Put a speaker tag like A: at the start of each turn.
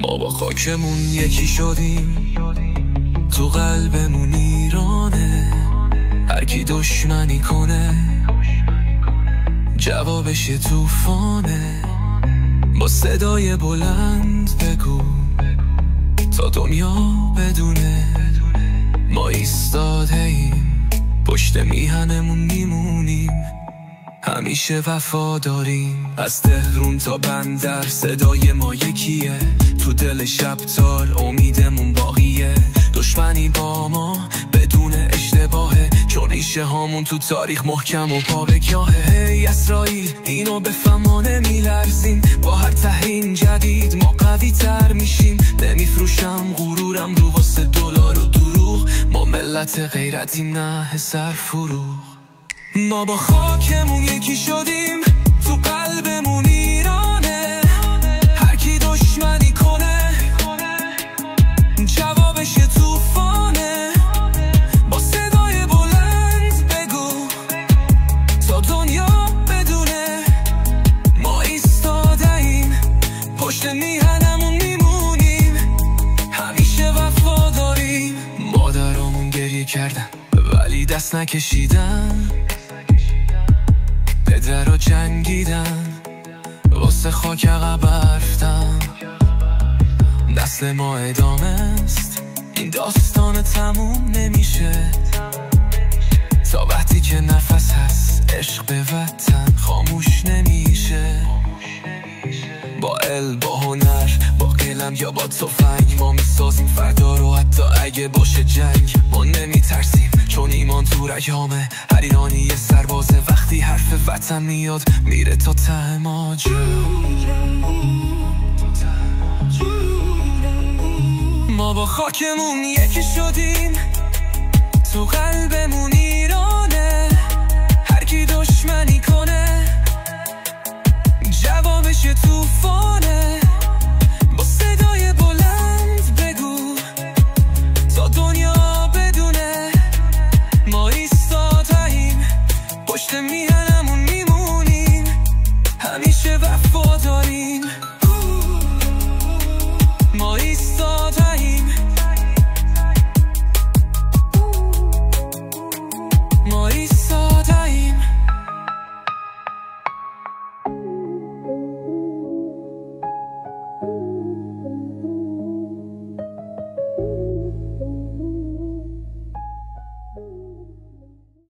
A: ما با خاکمون یکی شدیم، تو قلبمون ایرانه. هر کی دشمنی کنه جوابش یه طوفانه. با صدای بلند بگو تا دنیا بدونه ما ایستاده ایم، پشت میهنمون میمونیم، همیشه وفاداریم. از تهرون تا بندر صدای ما یکیه، تو دل شب تار امیدمون باقیه. دشمنی با ما بدون اشتباهه، چون ریشه هامون تو تاریخ محکم و پا به گاهه. هی اسرائیل اینو بفهم ما نمیلرزیم، با هر تحریم جدید ما قوی تر میشیم. نمیفروشم غرورم رو واسه دلار و دروغ، ما ملت غیرتیم نه سر فروغ. ما با خاکمون یکی شدیم، تو قلبمون ایرانه. هر کی دشمنی کنه جوابش یه طوفانه. با صدای بلند بگو تا دنیا بدونه ما ایستاده ایم، پشت میهنمون میمونیم، همیشه وفاداریم. مادرامون گریه کردن ولی دست نکشیدن، پدرها جنگیدن واسه خاک عقب رفتن. نسل ما ادامه است، این داستان تموم نمیشه تا وقتی که نفس هست عشق به وطن خاموش نمیشه. با علم، با هنر، با قلم یا با تفنگ ما میسازیم فردا رو، حتی اگه باشه جنگ. ما نمیترسیم چون ایمان تو رگامه، هر ایرانی یه سربازه. وقتی حرف وطن میاد میره تا ته ماجرا. ما با خاکمون یکی شدیم، تو قلبمون ایرانه. هر کی دشمنی کنه